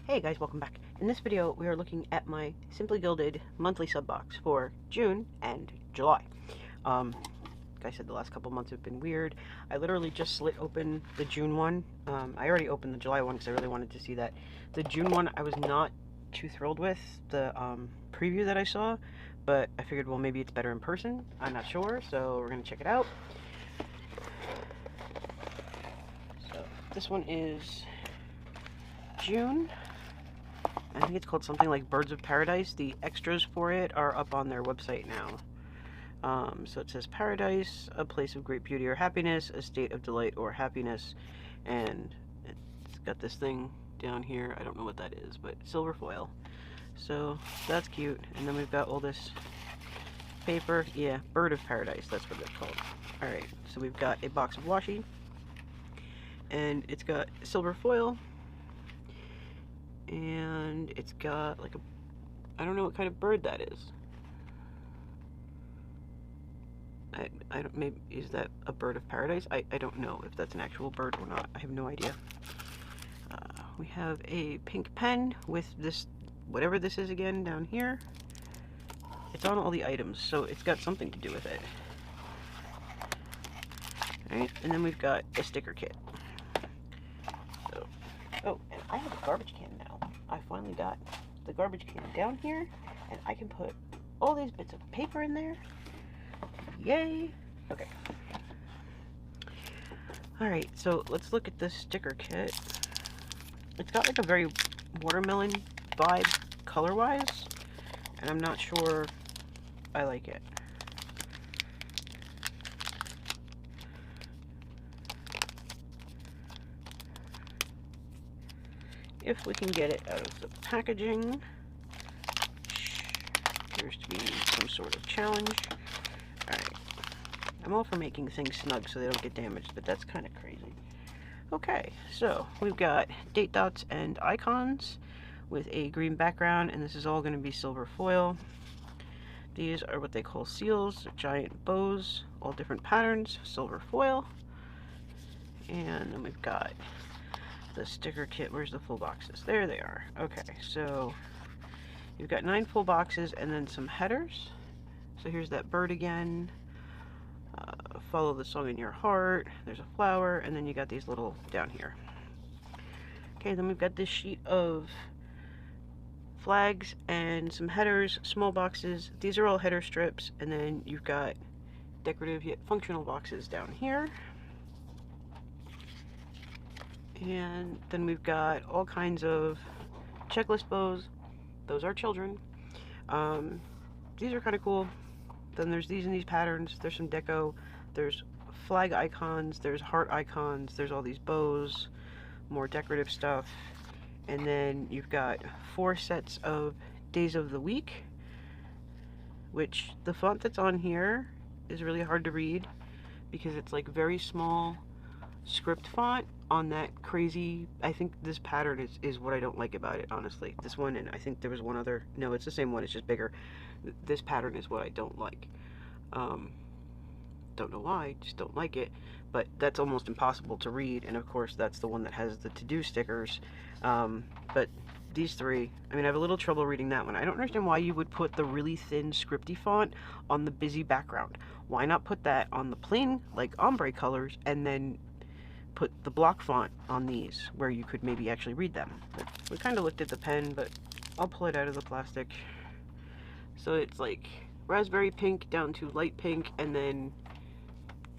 Hey guys, welcome back. In this video, we are looking at my Simply Gilded monthly sub box for June and July. Like I said, the last couple months have been weird. I literally just slit open the June one. I already opened the July one because I really wanted to see that. The June one, I was not too thrilled with the preview that I saw, but I figured, well, maybe it's better in person. I'm not sure, so we're gonna check it out. So this one is June. I think it's called something like Birds of Paradise. The extras for it are up on their website now. So it says Paradise, a place of great beauty or happiness, a state of delight or happiness, and it's got this thing down here. I don't know what that is, but silver foil. So that's cute. And then we've got all this paper. Yeah, Bird of Paradise, that's what it's called. Alright, so we've got a box of washi, and it's got silver foil, and it's got like I don't know what kind of bird that is. I don't, maybe, is that a bird of paradise? I don't know if that's an actual bird or not. I have no idea. We have a pink pen with this, whatever this is again, down here. It's on all the items, so it's got something to do with it. Alright, and then we've got a sticker kit. So, oh, and I have a garbage can now. I finally got the garbage can down here, and I can put all these bits of paper in there. Yay! Okay. Alright, so let's look at this sticker kit. It's got like a very watermelon vibe color-wise, and I'm not sure I like it. If we can get it out of the packaging, which appears to be some sort of challenge. Alright. I'm all for making things snug so they don't get damaged, but that's kind of crazy. Okay, so we've got date dots and icons with a green background, and this is all going to be silver foil. These are what they call seals, giant bows, all different patterns, silver foil. And then we've got the sticker kit. Where's the full boxes? There they are. Okay, so you've got 9 full boxes and then some headers. So here's that bird again. Follow the song in your heart. There's a flower, and then you got these little down here. Okay, then we've got this sheet of flags and some headers, small boxes. These are all header strips, and then you've got decorative yet functional boxes down here. And then we've got all kinds of checklist bows. Those are children. These are kind of cool. Then there's these and these patterns. There's some deco. There's flag icons. There's heart icons. There's all these bows. More decorative stuff. And then you've got 4 sets of days of the week, which the font that's on here is really hard to read because it's like very small script font on that crazy. I think this pattern is what I don't like about it, honestly. This one, and I think there was one other. No, it's the same one, it's just bigger. This pattern is what I don't like. Don't know why, just don't like it, but that's almost impossible to read, and of course that's the one that has the to-do stickers. But these 3, I mean, I have a little trouble reading that one. I don't understand why you would put the really thin scripty font on the busy background. Why not put that on the plain, like ombre colors, and then put the block font on these where you could maybe actually read them. But we kind of looked at the pen, but I'll pull it out of the plastic. So it's like raspberry pink down to light pink, and then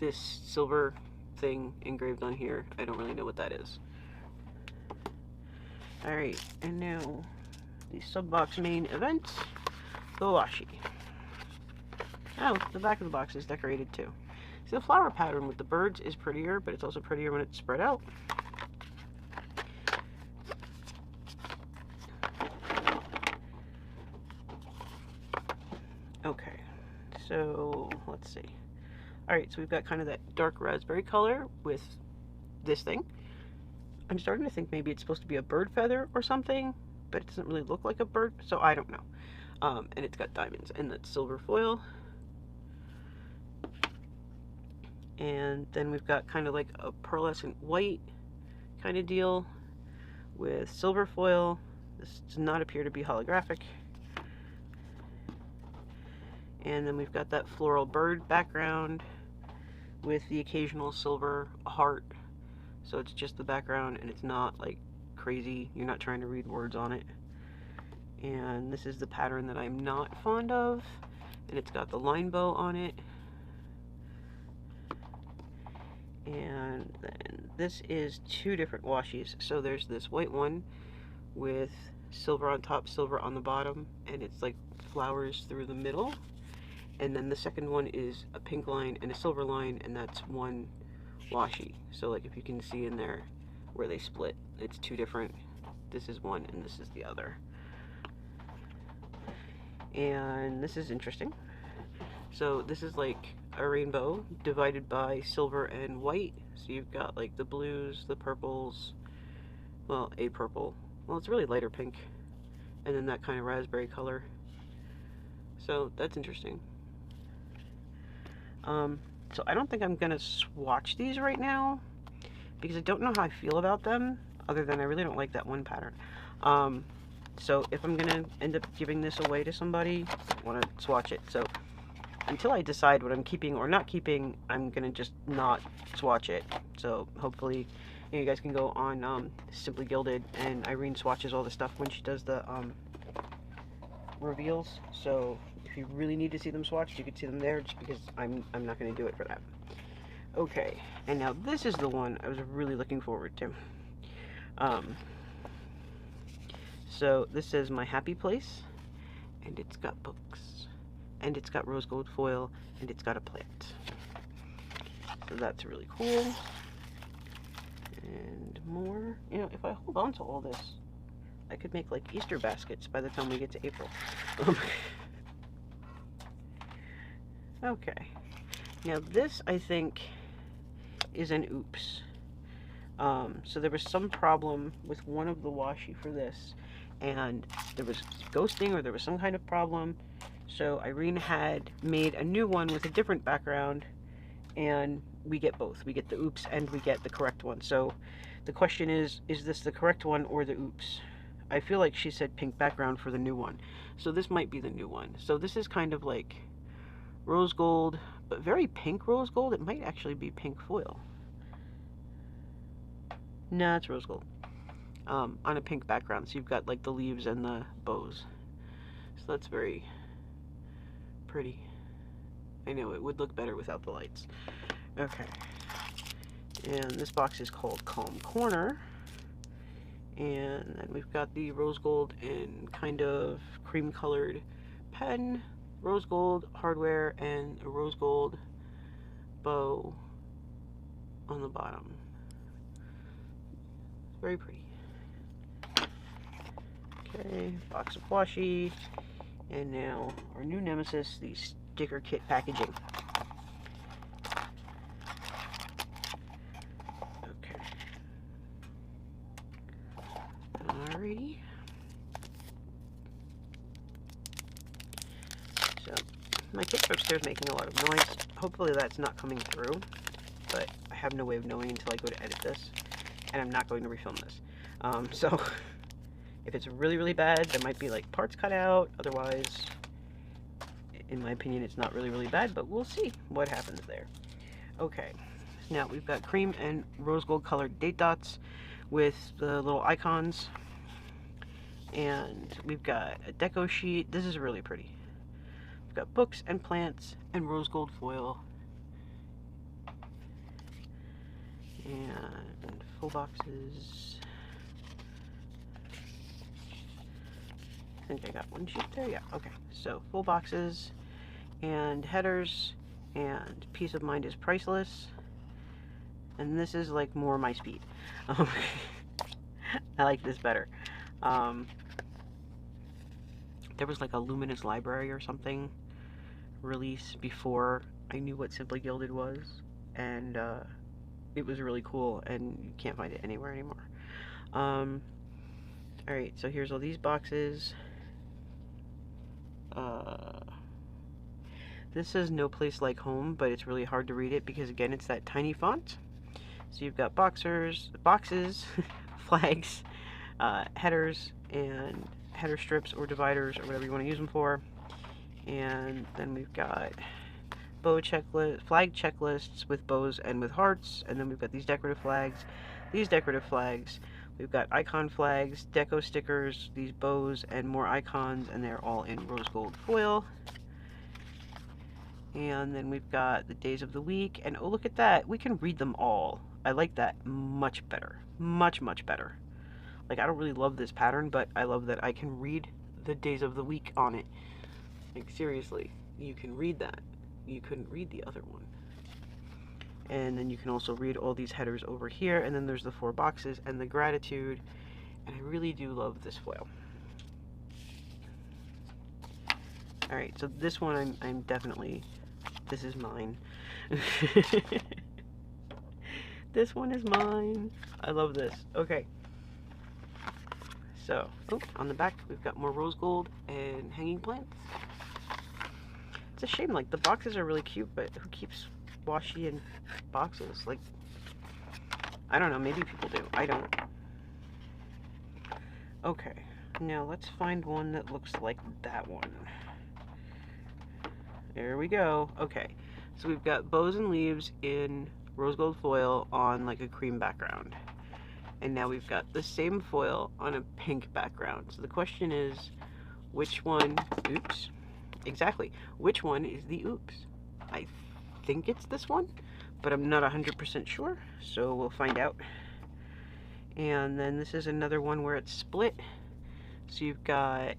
this silver thing engraved on here. I don't really know what that is. Alright, and now the sub box main event, the washi. Oh, the back of the box is decorated too. See, the flower pattern with the birds is prettier, but it's also prettier when it's spread out. Okay, so let's see. Alright, so we've got kind of that dark raspberry color with this thing. I'm starting to think maybe it's supposed to be a bird feather or something, but it doesn't really look like a bird, so I don't know. And it's got diamonds and that silver foil. And then we've got kind of like a pearlescent white kind of deal with silver foil, This does not appear to be holographic. And then we've got that floral bird background with the occasional silver heart. So it's just the background and it's not like crazy. You're not trying to read words on it. And this is the pattern that I'm not fond of. And it's got the line bow on it. And then this is two different washies. So there's this white one with silver on top, silver on the bottom, and it's like flowers through the middle. And then the second one is a pink line and a silver line, and that's one washi. So like if you can see in there where they split, it's two different. This is one and this is the other. And this is interesting. So this is like a rainbow divided by silver and white. So you've got like the blues, the purples, well, a purple. Well, it's really lighter pink. And then that kind of raspberry color. So that's interesting. So I don't think I'm gonna swatch these right now because I don't know how I feel about them, other than I really don't like that one pattern. So if I'm gonna end up giving this away to somebody, I want to swatch it. So until I decide what I'm keeping or not keeping, I'm gonna just not swatch it. So hopefully you guys can go on Simply Gilded, and Irene swatches all the stuff when she does the reveals. So if you really need to see them swatched, you can see them there, just because I'm not going to do it for that. Okay, and now this is the one I was really looking forward to. So this says My Happy Place, and it's got books, and it's got rose gold foil, and it's got a plant. So that's really cool. And more. You know, if I hold on to all this, I could make like Easter baskets by the time we get to April. Okay. Now this, I think, is an oops. So there was some problem with one of the washi for this, and there was ghosting or there was some kind of problem. So Irene had made a new one with a different background, and we get both. We get the oops and we get the correct one. So the question is this the correct one or the oops? I feel like she said pink background for the new one. So this might be the new one. So this is kind of like rose gold, but very pink rose gold. It might actually be pink foil. No, it's rose gold. On a pink background. So you've got like the leaves and the bows. So that's very pretty. I know it would look better without the lights. Okay. And this box is called Calm Corner. And then we've got the rose gold and kind of cream colored pen, rose gold hardware, and a rose gold bow on the bottom. Very pretty. Okay, box of washi. And now our new nemesis, the sticker kit packaging. Okay. Alrighty. So, my kids are upstairs making a lot of noise. Hopefully that's not coming through, but I have no way of knowing until I go to edit this, and I'm not going to refilm this. So, if it's really, really bad, there might be like parts cut out. Otherwise, in my opinion, it's not really, really bad, but we'll see what happens there. Okay, now we've got cream and rose gold colored date dots with the little icons. And we've got a deco sheet. This is really pretty. We've got books and plants and rose gold foil. And full boxes. I think I got one sheet there. Yeah, okay. So full boxes and headers, and peace of mind is priceless. And this is like more my speed. I like this better. There was like a Luminous Library or something release before I knew what Simply Gilded was, and it was really cool, and you can't find it anywhere anymore. Alright, so here's all these boxes. This says No Place Like Home, but it's really hard to read it because, again, it's that tiny font. So you've got boxes, flags, headers and header strips or dividers or whatever you want to use them for. And then we've got bow checklist, flag checklists with bows and with hearts. And then we've got these decorative flags. These decorative flags. We've got icon flags, deco stickers, these bows, and more icons, and they're all in rose gold foil. And then we've got the days of the week, and oh, look at that, we can read them all. I like that much better. Much, much better. Like, I don't really love this pattern, but I love that I can read the days of the week on it. Like, seriously, you can read that. You couldn't read the other one. And then you can also read all these headers over here, and then there's the 4 boxes and the gratitude, and I really do love this foil. Alright, so this one I'm definitely, this is mine. This one is mine. I love this. Okay. So, oh, on the back we've got more rose gold and hanging plants. It's a shame, like, the boxes are really cute, but who keeps washi in boxes? Like, I don't know, maybe people do. I don't. Okay, now let's find one that looks like that one. There we go. Okay, so we've got bows and leaves in rose gold foil on like a cream background. And now we've got the same foil on a pink background. So the question is, which one, oops, exactly, which one is the oops? I think it's this one, but I'm not 100% sure, so we'll find out. And then this is another one where it's split. So you've got,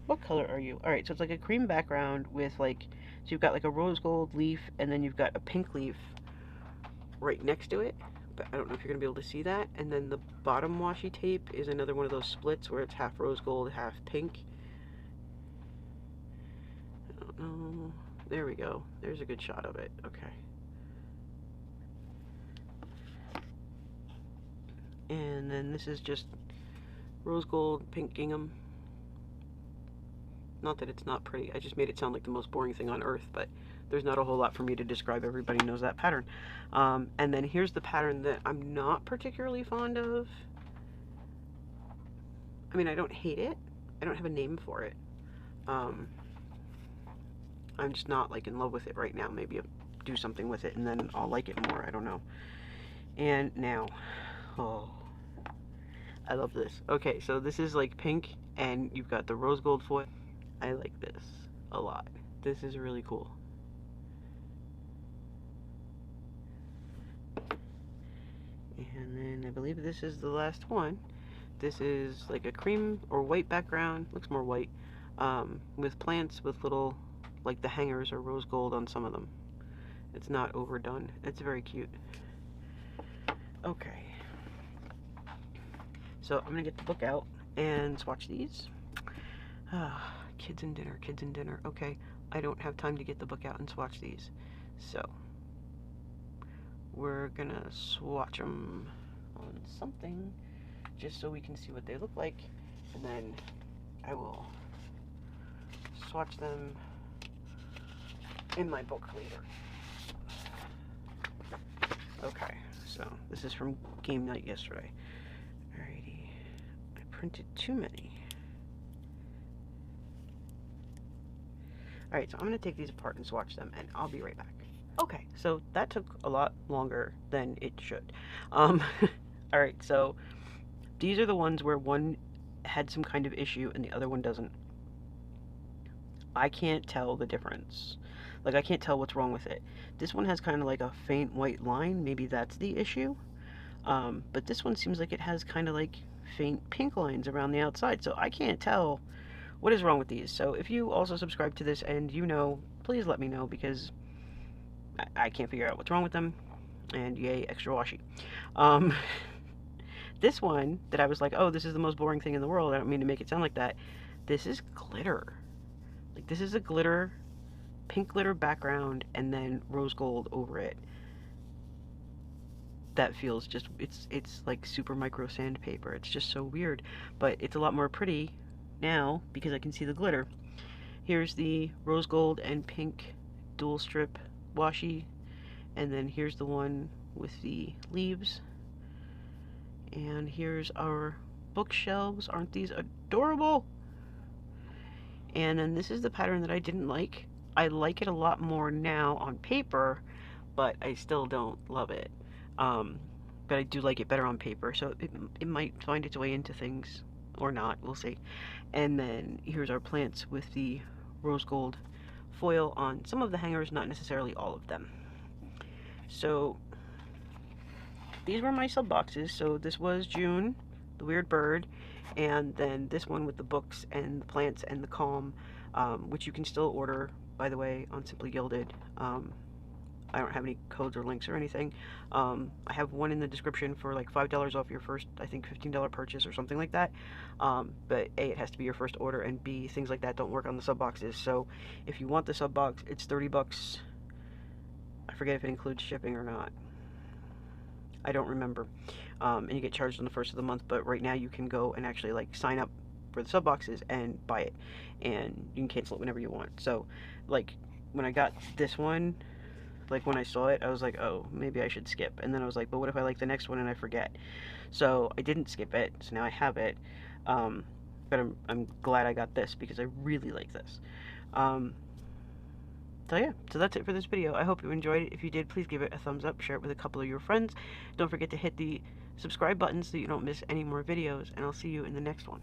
what color are you? Alright, so it's like a cream background with like, so you've got like a rose gold leaf, and then you've got a pink leaf right next to it, but I don't know if you're going to be able to see that. And then the bottom washi tape is another one of those splits where it's half rose gold, half pink. I don't know. There we go. There's a good shot of it. Okay. And then this is just rose gold, pink gingham. Not that it's not pretty. I just made it sound like the most boring thing on earth, but there's not a whole lot for me to describe. Everybody knows that pattern. And then here's the pattern that I'm not particularly fond of. I mean, I don't hate it. I don't have a name for it. I'm just not like in love with it right now. Maybe I'll do something with it and then I'll like it more. I don't know. And now, oh, I love this. Okay, so this is like pink and you've got the rose gold foil. I like this a lot. This is really cool. And then I believe this is the last one. This is like a cream or white background. Looks more white. With plants with little, like the hangers are rose gold on some of them. It's not overdone. It's very cute. Okay. So I'm gonna get the book out and swatch these. Kids and dinner, kids and dinner. Okay, I don't have time to get the book out and swatch these. So we're gonna swatch them on something just so we can see what they look like, and then I will swatch them in my book later. Okay, so this is from game night yesterday. Alrighty, I printed too many. Alright, so I'm going to take these apart and swatch them, and I'll be right back. Okay, so that took a lot longer than it should. Alright, so these are the ones where one had some kind of issue and the other one doesn't. I can't tell the difference. Like, I can't tell what's wrong with it. This one has kind of like a faint white line. Maybe that's the issue. But this one seems like it has kind of like faint pink lines around the outside. So I can't tell what is wrong with these. So if you also subscribe to this and you know, please let me know, because I can't figure out what's wrong with them. And yay, extra washi. This one that I was like, oh, this is the most boring thing in the world. I don't mean to make it sound like that. This is glitter. Like, this is a glitter, pink glitter background, and then rose gold over it. That feels just, it's like super micro sandpaper. It's just so weird, but it's a lot more pretty now because I can see the glitter. Here's the rose gold and pink dual strip washi, and then here's the one with the leaves, And here's our bookshelves. Aren't these adorable? And then this is the pattern that I didn't like. I like it a lot more now on paper, but I still don't love it. But I do like it better on paper, so it might find its way into things or not. We'll see. And then here's our plants with the rose gold foil on some of the hangers, not necessarily all of them. So these were my sub boxes. So this was June, the weird bird, and then this one with the books and the plants and the calm, which you can still order, by the way, on Simply Gilded. I don't have any codes or links or anything. I have one in the description for like $5 off your first, I think, $15 purchase or something like that. But A, it has to be your first order, and B, things like that don't work on the sub boxes. So if you want the sub box, it's 30 bucks. I forget if it includes shipping or not. I don't remember. And you get charged on the first of the month, but right now you can go and actually like sign up for the sub boxes and buy it, and you can cancel it whenever you want. So like when I got this one, like when I saw it, I was like, oh, maybe I should skip. And then I was like, but what if I like the next one and I forget? So I didn't skip it, so now I have it. But I'm glad I got this because I really like this. So yeah, so that's it for this video. I hope you enjoyed it. If you did, please give it a thumbs up, share it with a couple of your friends. Don't forget to hit the subscribe button so you don't miss any more videos, and I'll see you in the next one.